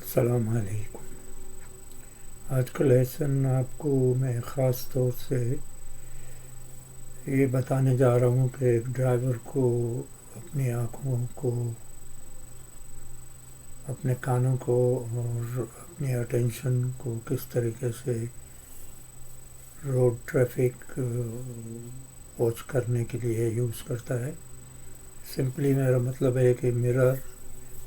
السلام علیکم۔ آج کا لیسن آپ کو میں خاص طور سے یہ بتانے جا رہا ہوں کہ ایک ڈرائیور کو اپنی آنکھوں کو، اپنے کانوں کو اور اپنی اٹینشن کو کس طریقے سے روڈ ٹریفک واچ کرنے کے لیے یوز کرتا ہے۔ سمپلی میرا مطلب ہے کہ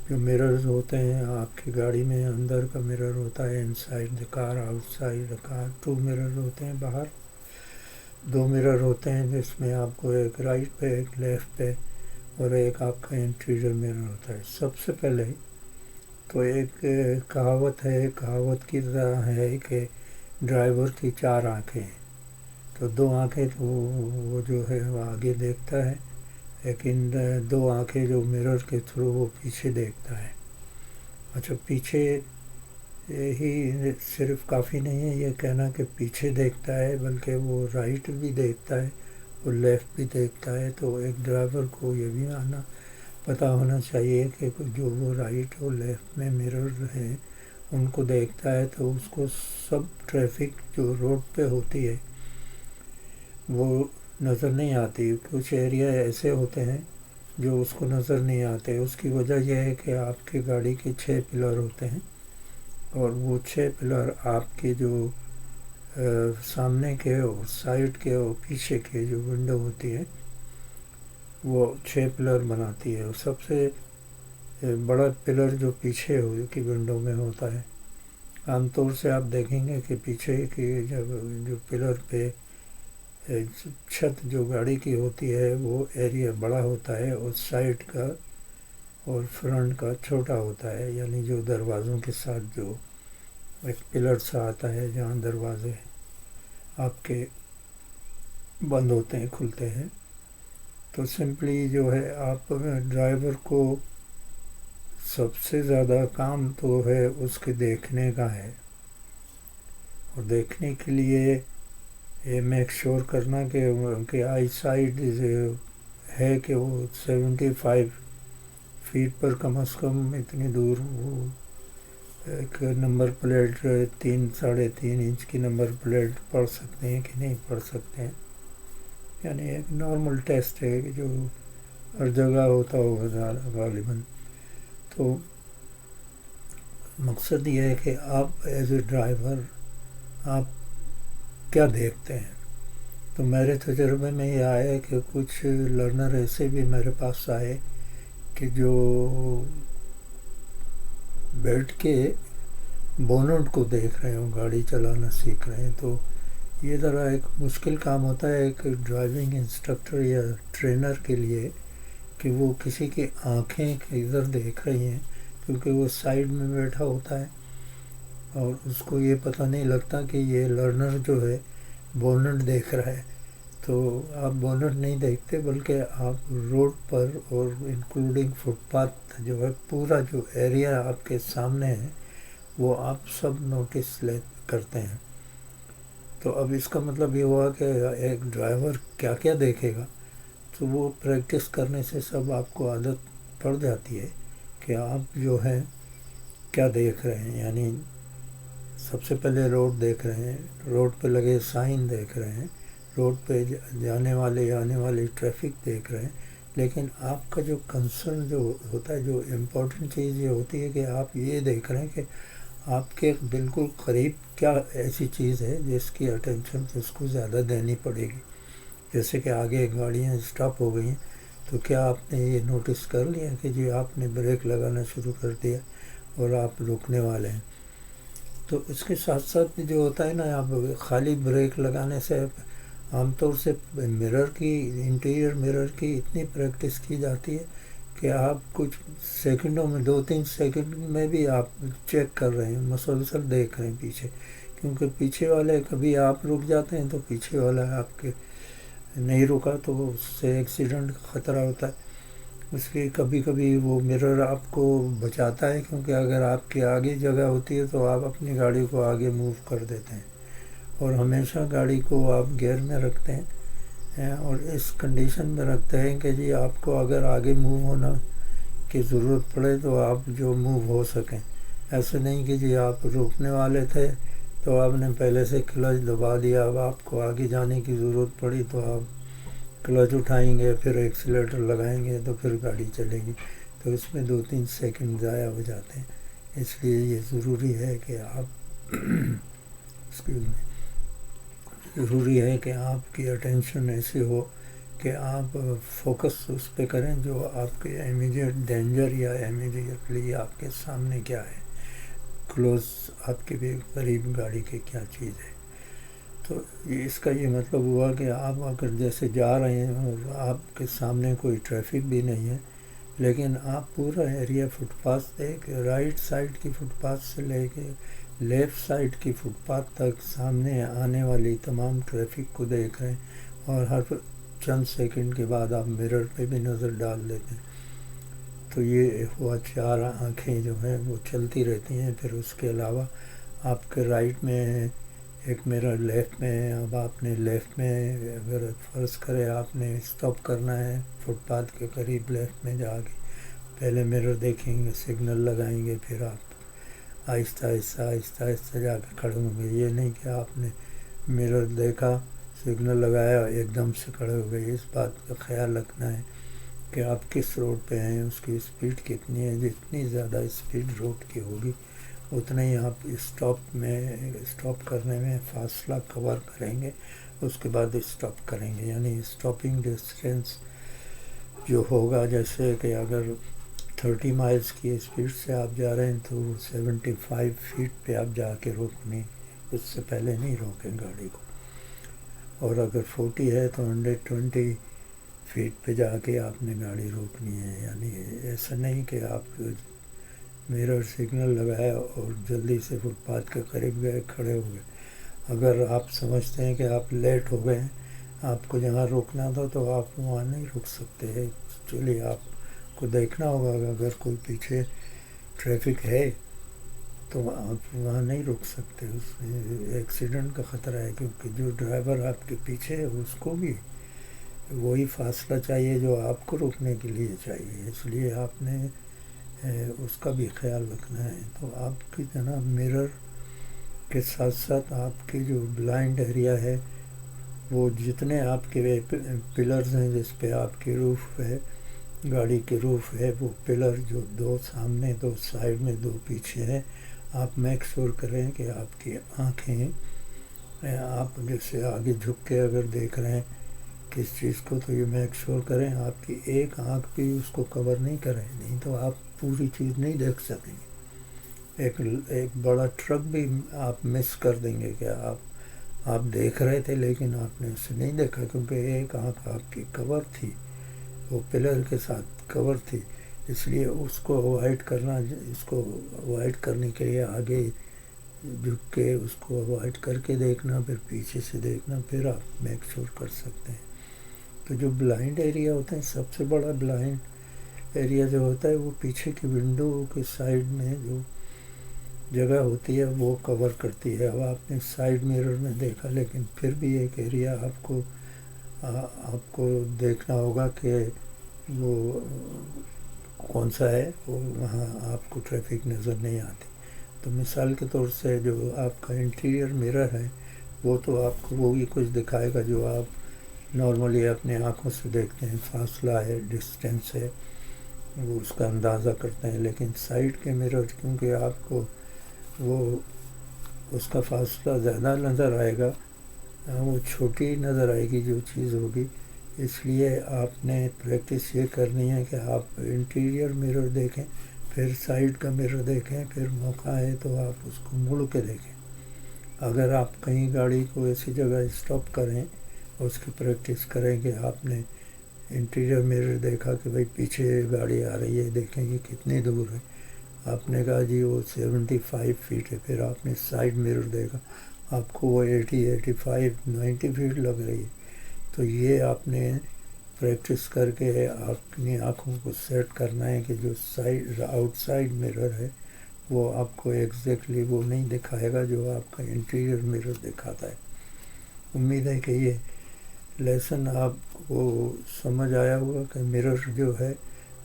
جو مررز ہوتے ہیں آپ کی گاڑی میں، اندر کا مرر ہوتا ہے inside the car, outside the car, 2 mirror ہوتے ہیں، باہر 2 مرر ہوتے ہیں، جس میں آپ کو ایک رائٹ پہ ایک لیفٹ پہ اور ایک آپ کا انٹیریئر مرر ہوتا ہے۔ سب سے پہلے تو ایک کہاوت کی طرح ہے کہ ڈرائیور کی 4 آنکھیں ہیں، تو 2 آنکھیں تو وہ جو ہے وہ آگے دیکھتا ہے، لیکن 2 آنکھیں جو مرر کے تھرو وہ پیچھے دیکھتا ہے۔ اچھا، پیچھے ہی صرف کافی نہیں ہے یہ کہنا کہ پیچھے دیکھتا ہے، بلکہ وہ رائٹ بھی دیکھتا ہے اور لیفٹ بھی دیکھتا ہے۔ تو ایک ڈرائیور کو یہ بھی پتہ ہونا چاہیے کہ جو وہ رائٹ اور لیفٹ میں مرر ہیں ان کو دیکھتا ہے تو اس کو سب ٹریفک جو روڈ پہ ہوتی ہے وہ نظر نہیں آتی۔ کچھ ایریا ایسے ہوتے ہیں جو اس کو نظر نہیں آتے۔ اس کی وجہ یہ ہے کہ آپ کی گاڑی کے 6 پلر ہوتے ہیں، اور وہ 6 پلر آپ کے جو سامنے کے اور سائڈ کے اور پیچھے کے جو ونڈو ہوتی ہے وہ 6 پلر بناتی ہے، اور سب سے بڑا پلر جو پیچھے کی ونڈو میں ہوتا ہے۔ عام طور سے آپ دیکھیں گے کہ پیچھے کی جو پلر پہ چھت جو گاڑی کی ہوتی ہے وہ ایریا بڑا ہوتا ہے، اور سائڈ کا اور فرنٹ کا چھوٹا ہوتا ہے، یعنی جو دروازوں کے ساتھ جو ایک پلر سا آتا ہے جہاں دروازے آپ کے بند ہوتے ہیں کھلتے ہیں۔ تو سمپلی جو ہے آپ ڈرائیور کو سب سے زیادہ کام تو ہے اس کے دیکھنے کا ہے، اور دیکھنے کے لیے یہ میک شور کرنا کہ آئی سائڈ ہے کہ وہ 75 فیٹ پر کم از کم اتنی دور وہ ایک نمبر پلیٹ 3-3.5 انچ کی نمبر پلیٹ پڑھ سکتے ہیں کہ نہیں پڑھ سکتے ہیں، یعنی ایک نارمل ٹیسٹ ہے کہ جو ہر جگہ ہوتا ہوگا غالباً۔ تو مقصد یہ ہے کہ آپ ایز اے ڈرائیور آپ کیا دیکھتے ہیں۔ تو میرے تجربے میں یہ آیا کہ کچھ لرنر ایسے بھی میرے پاس آئے کہ جو بیٹھ کے بونٹ کو دیکھ رہے ہوں، گاڑی چلانا سیکھ رہے ہیں۔ تو یہ ذرا ایک مشکل کام ہوتا ہے ایک ڈرائیونگ انسٹرکٹر یا ٹرینر کے لیے کہ وہ کسی کی آنکھیں ادھر دیکھ رہی ہیں، کیونکہ وہ سائیڈ میں بیٹھا ہوتا ہے اور اس کو یہ پتہ نہیں لگتا کہ یہ لرنر جو ہے بونٹ دیکھ رہا ہے۔ تو آپ بونٹ نہیں دیکھتے، بلکہ آپ روڈ پر اور انکلوڈنگ فٹ پاتھ جو ہے پورا جو ایریا آپ کے سامنے ہے وہ آپ سب نوٹس کرتے ہیں۔ تو اب اس کا مطلب یہ ہوا کہ ایک ڈرائیور کیا کیا دیکھے گا، تو وہ پریکٹس کرنے سے سب آپ کو عادت پڑ جاتی ہے کہ آپ جو ہے کیا دیکھ رہے ہیں۔ یعنی سب سے پہلے روڈ دیکھ رہے ہیں، روڈ پہ لگے سائن دیکھ رہے ہیں، روڈ پہ جانے والے آنے والی ٹریفک دیکھ رہے ہیں، لیکن آپ کا جو کنسرن جو ہوتا ہے، جو امپورٹنٹ چیز یہ ہوتی ہے کہ آپ یہ دیکھ رہے ہیں کہ آپ کے بالکل قریب کیا ایسی چیز ہے جس کی اٹینشن اس کو زیادہ دینی پڑے گی۔ جیسے کہ آگے گاڑیاں اسٹاپ ہو گئی ہیں، تو کیا آپ نے یہ نوٹس کر لیا کہ جی آپ نے بریک لگانا شروع کر دیا اور آپ رکنے والے ہیں۔ تو اس کے ساتھ ساتھ جو ہوتا ہے نا، آپ خالی بریک لگانے سے عام طور سے انٹیریئر مرر کی اتنی پریکٹس کی جاتی ہے کہ آپ کچھ سیکنڈوں میں 2-3 سیکنڈ میں بھی آپ چیک کر رہے ہیں، مسلسل دیکھ رہے ہیں پیچھے، کیونکہ پیچھے والے کبھی آپ رک جاتے ہیں تو پیچھے والا آپ کے نہیں رکا تو اس سے ایکسیڈنٹ کا خطرہ ہوتا ہے۔ اس لیے کبھی کبھی وہ مرر آپ کو بچاتا ہے، کیونکہ اگر آپ کی آگے جگہ ہوتی ہے تو آپ اپنی گاڑی کو آگے موو کر دیتے ہیں، اور ہمیشہ گاڑی کو آپ گیئر میں رکھتے ہیں اور اس کنڈیشن میں رکھتے ہیں کہ جی آپ کو اگر آگے موو ہونا کی ضرورت پڑے تو آپ جو موو ہو سکیں۔ ایسے نہیں کہ جی آپ روکنے والے تھے تو آپ نے پہلے سے کلچ دبا دیا، اب آپ کو آگے جانے کی ضرورت پڑی تو آپ کلچ اٹھائیں گے، پھر ایکسیلیٹر لگائیں گے تو پھر گاڑی چلے گی، تو اس میں 2-3 سیکنڈ ضائع ہو جاتے ہیں۔ اس لیے یہ ضروری ہے کہ آپ ضروری ہے کہ آپ کی اٹینشن ایسی ہو کہ آپ فوکس اس پہ کریں جو آپ کے امیڈیٹ ڈینجر یا امیڈیٹلی آپ کے سامنے کیا ہے، کلوز آپ کے بھی قریب گاڑی کے کیا چیز ہے۔ تو اس کا یہ مطلب ہوا کہ آپ اگر جیسے جا رہے ہیں اور آپ کے سامنے کوئی ٹریفک بھی نہیں ہے، لیکن آپ پورا ایریا فٹ پاتھ دیکھ رائٹ سائڈ کی فٹ پاتھ سے لے کے لیفٹ سائڈ کی فٹ پاتھ تک سامنے آنے والی تمام ٹریفک کو دیکھ رہے ہیں، اور ہر چند سیکنڈ کے بعد آپ مرر پہ بھی نظر ڈال دیتے ہیں، تو یہ ہوا 4 آنکھیں جو ہیں وہ چلتی رہتی ہیں۔ پھر اس کے علاوہ آپ کے رائٹ میں ایک مرر، لیفٹ میں، اب آپ نے لیفٹ میں اگر فرض کرے آپ نے اسٹاپ کرنا ہے فٹ پاتھ کے قریب، لیفٹ میں جا کے پہلے مرر دیکھیں گے، سگنل لگائیں گے، پھر آپ آہستہ آہستہ آہستہ آہستہ جا کے کھڑے ہوں گے۔ یہ نہیں کہ آپ نے مرر دیکھا، سگنل لگایا، ایک دم سے کھڑے ہو گئے۔ اس بات کا خیال رکھنا ہے کہ آپ کس روڈ پہ ہیں، اس کی اسپیڈ کتنی ہے۔ جتنی زیادہ اسپیڈ روڈ کی ہوگی اتنا ہی آپ اسٹاپ کرنے میں فاصلہ کور کریں گے، اس کے بعد اسٹاپ کریں گے۔ یعنی اسٹاپنگ ڈسٹینس جو ہوگا، جیسے کہ اگر 30 مائلز کی اسپیڈ سے آپ جا رہے ہیں تو 75 فیٹ پہ آپ جا کے روکنی، اس سے پہلے نہیں روکیں گاڑی کو۔ اور اگر 40 ہے تو 120 فیٹ پہ جا کے آپ نے گاڑی روکنی ہے۔ یعنی ایسا نہیں کہ آپ مرر سگنل لگایا اور جلدی سے فٹ پاتھ کے قریب گئے، کھڑے ہو گئے۔ اگر آپ سمجھتے ہیں کہ آپ لیٹ ہو گئے ہیں، آپ کو جہاں روکنا تھا تو آپ وہاں نہیں رک سکتے ہیں۔ ایکچولی آپ کو دیکھنا ہوگا کہ اگر کوئی پیچھے ٹریفک ہے تو آپ وہاں نہیں رک سکتے، اس میں ایکسیڈنٹ کا خطرہ ہے، کیونکہ جو ڈرائیور آپ کے پیچھے ہے اس کو بھی وہی فاصلہ چاہیے جو آپ کو روکنے کے لیے چاہیے، اس لیے آپ نے اس کا بھی خیال رکھنا ہے۔ تو آپ کی جناب مرر کے ساتھ ساتھ آپ کی جو بلائنڈ ایریا ہے، وہ جتنے آپ کے پلرز ہیں جس پہ آپ کی روف ہے، گاڑی کی روف ہے، وہ پلر جو 2 سامنے، 2 سائڈ میں، 2 پیچھے ہیں، آپ میک شور کریں کہ آپ کی آنکھیں، آپ جیسے آگے جھک کے اگر دیکھ رہے ہیں کس چیز کو، تو یہ میک شور کریں آپ کی ایک آنکھ بھی اس کو کور نہیں کریں، نہیں تو آپ پوری چیز نہیں دیکھ سکیں گے۔ ایک بڑا ٹرک بھی آپ مس کر دیں گے کہ آپ دیکھ رہے تھے لیکن آپ نے اسے نہیں دیکھا، کیونکہ ایک آنکھ آپ کی کور تھی، وہ پلر کے ساتھ کور تھی۔ اس لیے اس کو اوائڈ کرنے کے لیے آگے جھک کے اس کو اوائڈ کر کے دیکھنا، پھر پیچھے سے دیکھنا، پھر آپ میک شور کر سکتے ہیں۔ تو جو بلائنڈ ایریا ہوتا ہے، سب سے بڑا بلائنڈ ایریا جو ہوتا ہے وہ پیچھے کی ونڈو کے سائڈ میں جو جگہ ہوتی ہے وہ کور کرتی ہے۔ اب آپ نے سائڈ میرر میں دیکھا، لیکن پھر بھی ایک ایریا آپ کو دیکھنا ہوگا کہ وہ کون سا ہے، وہ وہاں آپ کو ٹریفک نظر نہیں آتی۔ تو مثال کے طور سے جو آپ کا انٹیریئر میرر ہے وہ تو آپ کو وہی کچھ دکھائے گا جو آپ نارملی اپنے آنکھوں سے دیکھتے ہیں، فاصلہ ہے، ڈسٹینس ہے، وہ اس کا اندازہ کرتے ہیں۔ لیکن سائڈ کے میرر کیونکہ آپ کو وہ اس کا فاصلہ زیادہ نظر آئے گا، وہ چھوٹی نظر آئے گی جو چیز ہوگی، اس لیے آپ نے پریکٹس یہ کرنی ہے کہ آپ انٹیریئر میرر دیکھیں، پھر سائڈ کا میرر دیکھیں، پھر موقع ہے تو آپ اس کو مڑ کے دیکھیں۔ اگر آپ کہیں گاڑی کو ایسی جگہ اسٹاپ کریں، اس کی پریکٹس کریں کہ آپ نے انٹیریئر میرر دیکھا کہ بھائی پیچھے گاڑی آ رہی ہے، دیکھیں گے کتنی دور ہے، آپ نے کہا جی وہ 75 فیٹ ہے، پھر آپ نے سائڈ میرر دیکھا، آپ کو وہ 80، 85، 90 فیٹ لگ رہی ہے، تو یہ آپ نے پریکٹس کر کے اپنی آنکھوں کو سیٹ کرنا ہے کہ جو آؤٹ سائڈ میرر ہے وہ آپ کو ایگزیکٹلی وہ نہیں دکھائے گا جو آپ کا انٹیریئر میرر دکھاتا ہے۔ امید ہے کہ یہ لیسن آپ کو سمجھ آیا ہوگا کہ میرر جو ہے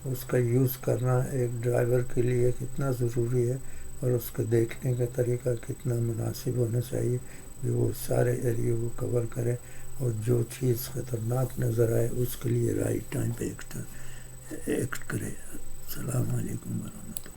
اس کا یوز کرنا ایک ڈرائیور کے لیے کتنا ضروری ہے، اور اس کو دیکھنے کا طریقہ کتنا مناسب ہونا چاہیے کہ وہ سارے ایریے کو کور کرے، اور جو چیز خطرناک نظر آئے اس کے لیے رائٹ ٹائم پہ ایکٹ کرے۔ السلام علیکم ورحمۃ اللہ۔